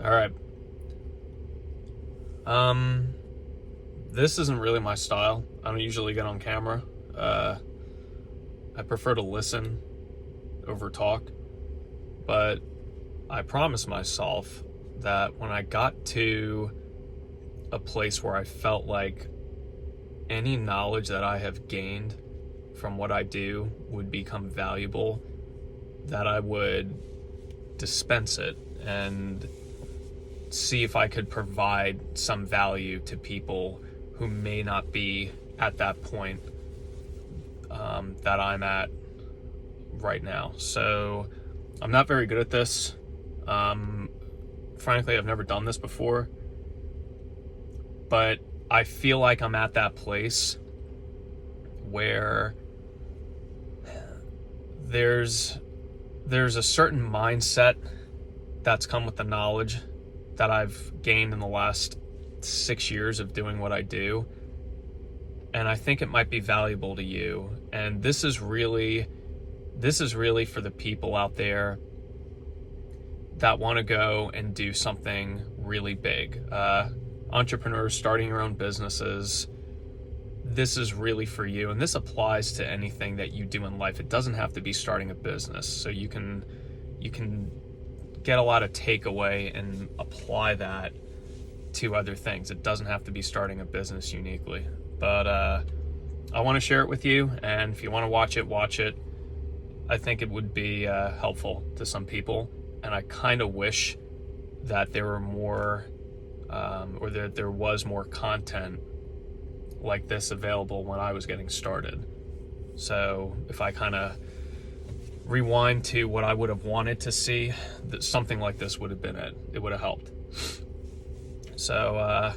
All right. This isn't really my style. I don't usually get on camera. I prefer to listen over talk, but I promised myself that when I got to a place where I felt like any knowledge that I have gained from what I do would become valuable, that I would dispense it and see if I could provide some value to people who may not be at that point that I'm at right now. So I'm not very good at this. Frankly, I've never done this before, but I feel like I'm at that place where there's a certain mindset that's come with the knowledge that I've gained in the last 6 years of doing what I do. And I think it might be valuable to you. And this is really for the people out there that want to go and do something really big. Entrepreneurs starting your own businesses. This is really for you. And this applies to anything that you do in life. It doesn't have to be starting a business. So you can get a lot of takeaway and apply that to other things. It doesn't have to be starting a business uniquely. But I want to share it with you, and if you want to watch it. I think it would be helpful to some people, and I kind of wish that there were more, or that there was more content like this available when I was getting started. So if I kind of rewind to what I would have wanted to see, that something like this would have been it. It would have helped. So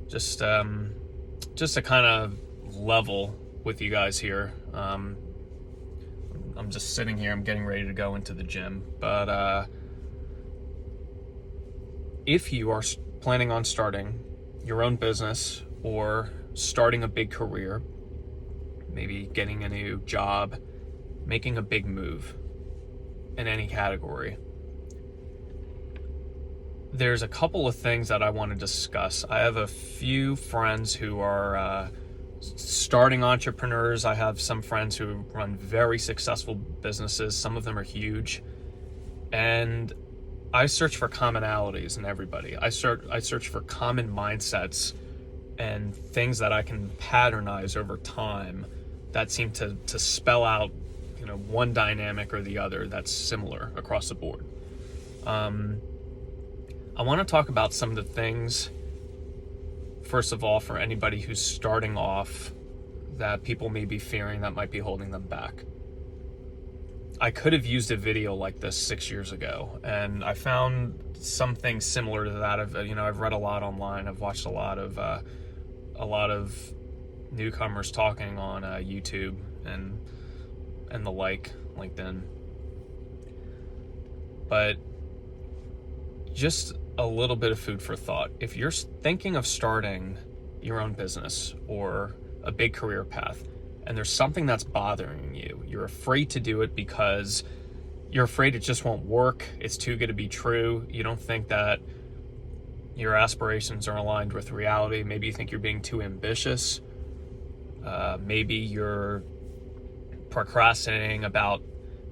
just to kind of level with you guys here. I'm just sitting here. I'm getting ready to go into the gym. But if you are planning on starting your own business or starting a big career, maybe getting a new job, making a big move in any category, there's a couple of things that I want to discuss. I have a few friends who are starting entrepreneurs. I have some friends who run very successful businesses. Some of them are huge. And I search for commonalities in everybody. I search for common mindsets and things that I can patternize over time that seem to spell out, one dynamic or the other that's similar across the board. I want to talk about some of the things, first of all, for anybody who's starting off, that people may be fearing that might be holding them back. I could have used a video like this 6 years ago, and I found something similar to that. I've read a lot online. I've watched a lot of newcomers talking on YouTube and the like, LinkedIn. But just a little bit of food for thought. If you're thinking of starting your own business or a big career path, and there's something that's bothering you, you're afraid to do it because you're afraid it just won't work, it's too good to be true, you don't think that your aspirations are aligned with reality, maybe you think you're being too ambitious, maybe you're procrastinating about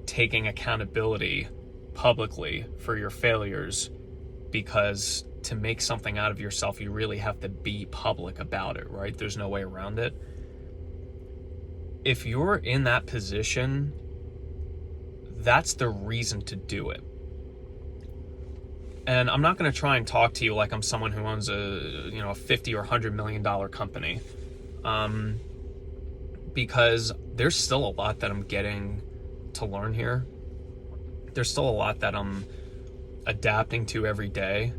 taking accountability publicly for your failures, because to make something out of yourself, you really have to be public about it, right? There's no way around it. If you're in that position, that's the reason to do it. And I'm not going to try and talk to you like I'm someone who owns a 50 or $100 million company, because there's still a lot that I'm getting to learn here. There's still a lot that I'm adapting to every day.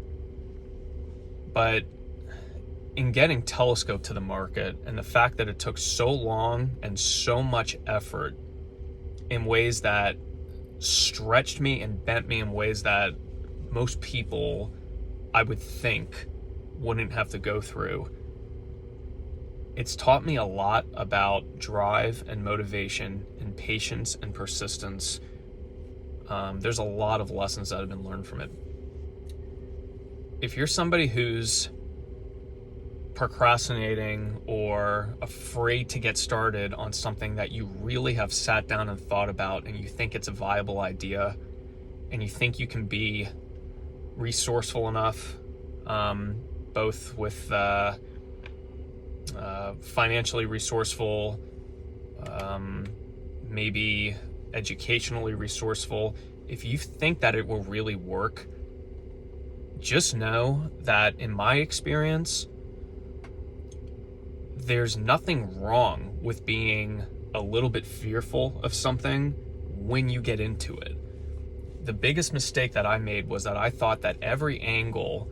But in getting Telescope to the market, and the fact that it took so long and so much effort in ways that stretched me and bent me in ways that most people, I would think, wouldn't have to go through, it's taught me a lot about drive and motivation and patience and persistence. There's a lot of lessons that have been learned from it. if you're somebody who's procrastinating or afraid to get started on something that you really have sat down and thought about, and you think it's a viable idea, and you think you can be resourceful enough, both with financially resourceful, maybe educationally resourceful, if you think that it will really work, just know that in my experience, there's nothing wrong with being a little bit fearful of something when you get into it. The biggest mistake that I made was that I thought that every angle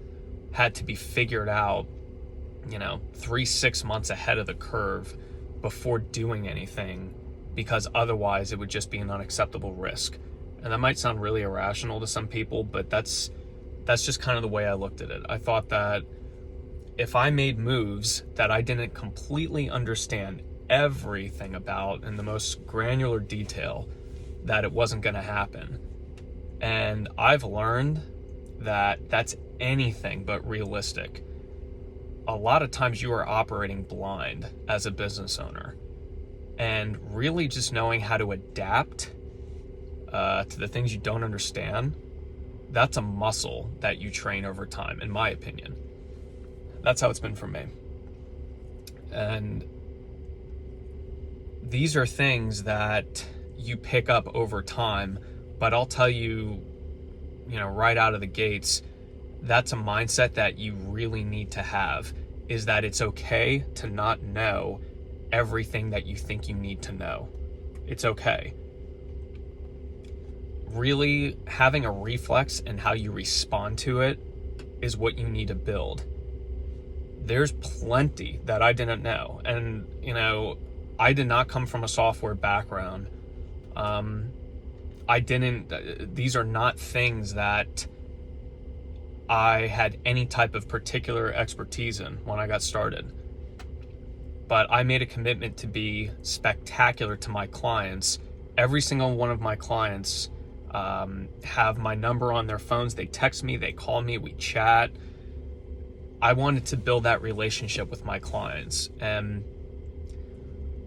had to be figured out, 3-6 months ahead of the curve before doing anything, because otherwise it would just be an unacceptable risk. And that might sound really irrational to some people, but that's just kind of the way I looked at it. I thought that if I made moves that I didn't completely understand everything about in the most granular detail, that it wasn't going to happen. And I've learned that that's anything but realistic. A lot of times you are operating blind as a business owner, and really just knowing how to adapt to the things you don't understand, that's a muscle that you train over time, in my opinion. That's how it's been for me. And these are things that you pick up over time, but I'll tell you, right out of the gates, that's a mindset that you really need to have, is that it's okay to not know everything that you think you need to know. It's okay. Really having a reflex and how you respond to it is what you need to build. There's plenty that I didn't know. And, I did not come from a software background. These are not things that I had any type of particular expertise in when I got started. But I made a commitment to be spectacular to my clients. Every single one of my clients have my number on their phones. They text me, they call me, we chat. I wanted to build that relationship with my clients, and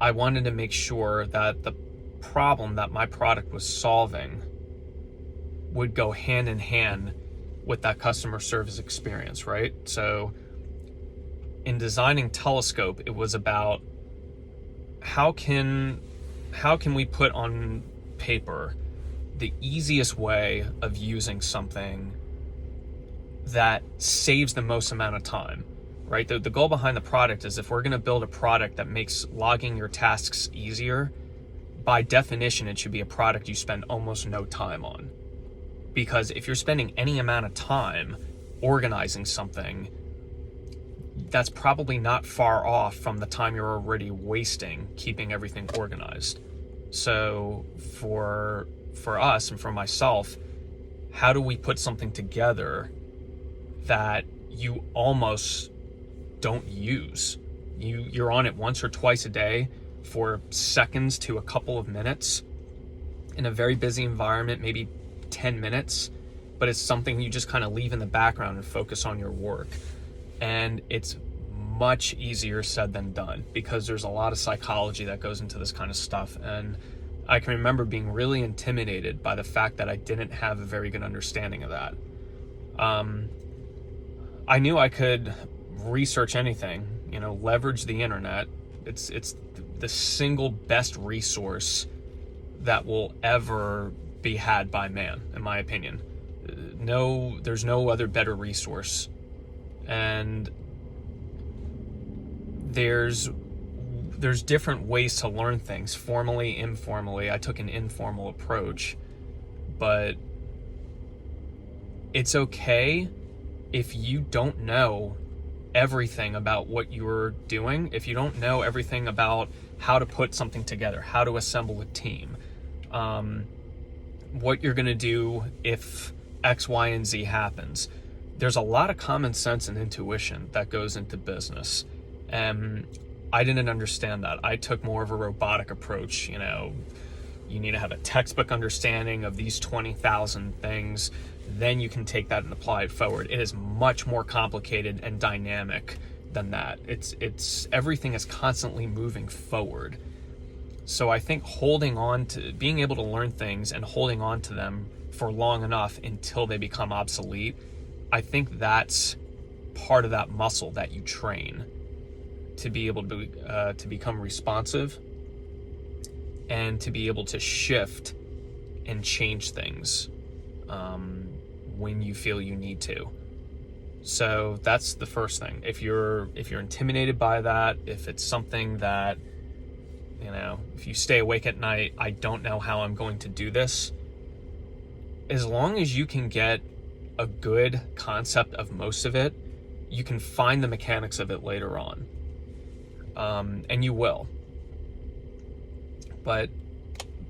I wanted to make sure that the problem that my product was solving would go hand in hand with that customer service experience, right? So in designing Telescope, it was about how can we put on paper the easiest way of using something that saves the most amount of time, right? The goal behind the product is, if we're going to build a product that makes logging your tasks easier, by definition, it should be a product you spend almost no time on. Because if you're spending any amount of time organizing something, that's probably not far off from the time you're already wasting keeping everything organized. So for us and for myself, how do we put something together that you almost don't use? You're on it once or twice a day for seconds to a couple of minutes in a very busy environment, maybe 10 minutes, but it's something you just kind of leave in the background and focus on your work. And it's much easier said than done, because there's a lot of psychology that goes into this kind of stuff. And I can remember being really intimidated by the fact that I didn't have a very good understanding of that. I knew I could research anything, leverage the internet. It's the single best resource that will ever be had by man, in my opinion. There's no other better resource. And there's different ways to learn things, formally, informally. I took an informal approach, but it's okay if you don't know everything about what you're doing, if you don't know everything about how to put something together, how to assemble a team, what you're going to do if X, Y, and Z happens. There's a lot of common sense and intuition that goes into business. And I didn't understand that. I took more of a robotic approach. You need to have a textbook understanding of these 20,000 things. then you can take that and apply it forward. It is much more complicated and dynamic than that. It's everything is constantly moving forward. So I think holding on to being able to learn things and holding on to them for long enough until they become obsolete, I think that's part of that muscle that you train to be able to become responsive and to be able to shift and change things when you feel you need to. So that's the first thing. If you're intimidated by that, if it's something that, if you stay awake at night, I don't know how I'm going to do this. As long as you can get a good concept of most of it, you can find the mechanics of it later on. And you will. But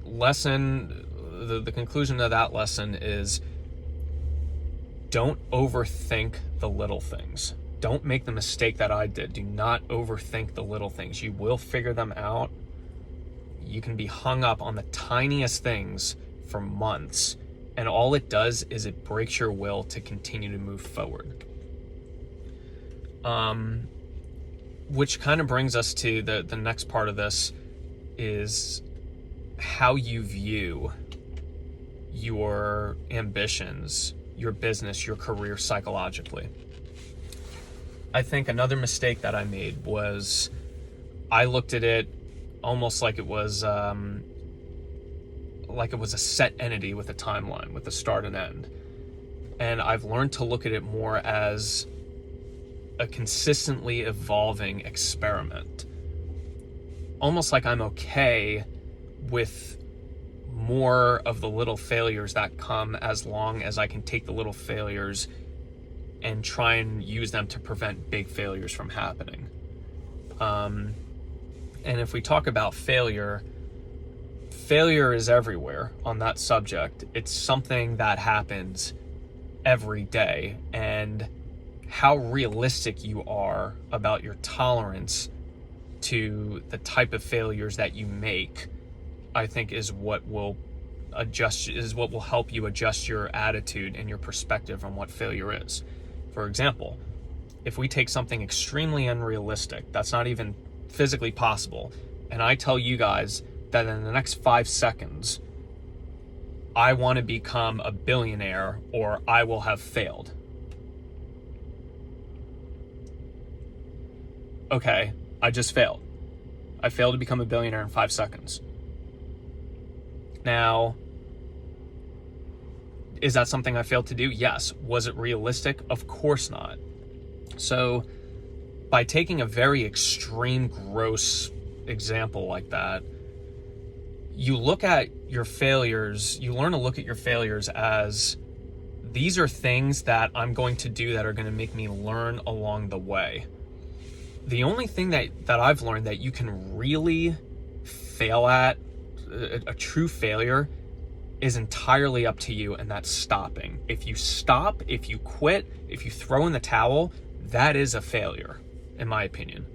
the conclusion of that lesson is, don't overthink the little things. Don't make the mistake that I did. Do not overthink the little things. You will figure them out. You can be hung up on the tiniest things for months, and all it does is it breaks your will to continue to move forward. Which kind of brings us to the next part of this, is how you view your ambitions, your business, your career psychologically. I think another mistake that I made was I looked at it almost like it was a set entity with a timeline, with a start and end. And I've learned to look at it more as a consistently evolving experiment. Almost like I'm okay with more of the little failures that come, as long as I can take the little failures and try and use them to prevent big failures from happening. And if we talk about failure is everywhere on that subject. It's something that happens every day, and how realistic you are about your tolerance to the type of failures that you make, I think is what will help you adjust your attitude and your perspective on what failure is. For example, if we take something extremely unrealistic, that's not even physically possible, and I tell you guys that in the next 5 seconds, I want to become a billionaire or I will have failed. Okay, I just failed. I failed to become a billionaire in 5 seconds. Now, is that something I failed to do? Yes. Was it realistic? Of course not. So, by taking a very extreme, gross example like that, you look at your failures, you learn to look at your failures as, these are things that I'm going to do that are going to make me learn along the way. The only thing that I've learned that you can really fail at, a true failure, is entirely up to you, and that's stopping. If you stop, if you quit, if you throw in the towel, that is a failure, in my opinion.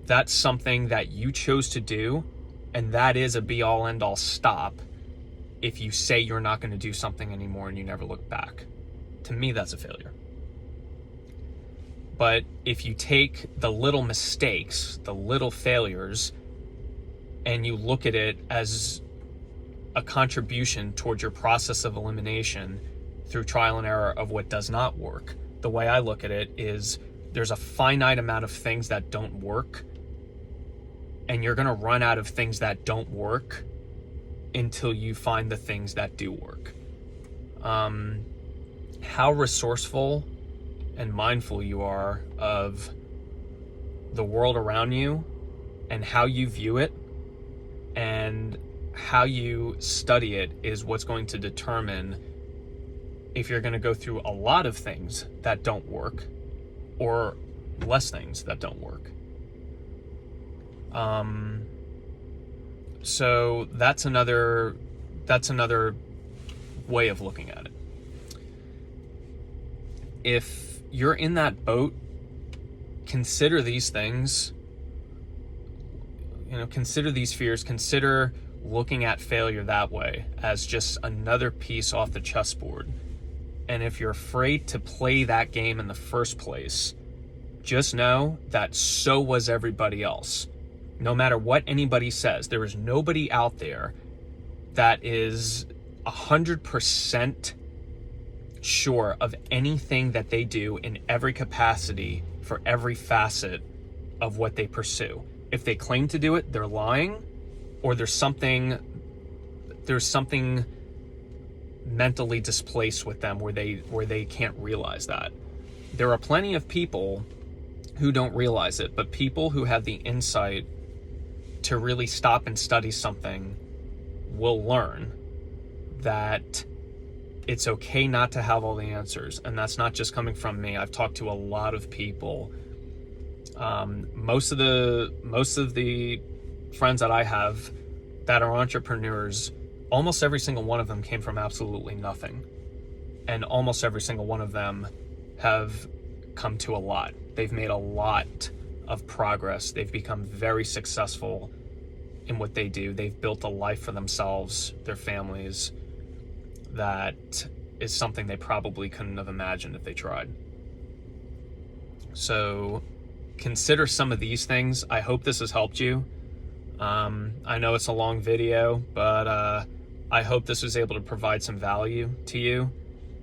That's something that you chose to do, and that is a be-all, end-all stop if you say you're not going to do something anymore and you never look back. To me, that's a failure. But if you take the little mistakes, the little failures, and you look at it as a contribution towards your process of elimination through trial and error of what does not work, the way I look at it is, there's a finite amount of things that don't work, and you're going to run out of things that don't work until you find the things that do work. How resourceful and mindful you are of the world around you and how you view it and how you study it is what's going to determine if you're going to go through a lot of things that don't work or less things that don't work. So that's another way of looking at it. If you're in that boat, consider these things, consider these fears, consider looking at failure that way as just another piece off the chessboard. And if you're afraid to play that game in the first place, just know that so was everybody else. No matter what anybody says, there is nobody out there that is 100% sure of anything that they do in every capacity for every facet of what they pursue. If they claim to do it, they're lying, or there's something mentally displaced with them where they can't realize that. There are plenty of people who don't realize it, but people who have the insight to really stop and study something will learn that it's okay not to have all the answers. And that's not just coming from me. I've talked to a lot of people. Most of the friends that I have that are entrepreneurs, almost every single one of them came from absolutely nothing. And almost every single one of them have come to a lot. They've made a lot of progress. They've become very successful in what they do. They've built a life for themselves, their families, that is something they probably couldn't have imagined if they tried. So consider some of these things. I hope this has helped you. I know it's a long video, but I hope this was able to provide some value to you,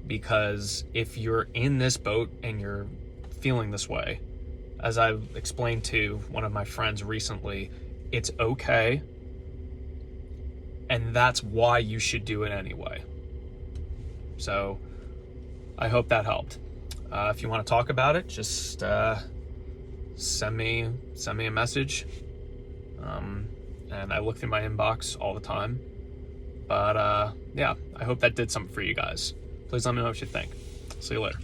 because if you're in this boat and you're feeling this way, as I explained to one of my friends recently, it's okay, and that's why you should do it anyway. So I hope that helped. If you want to talk about it, just send me a message. And I look through my inbox all the time. But yeah, I hope that did something for you guys. Please let me know what you think. See you later.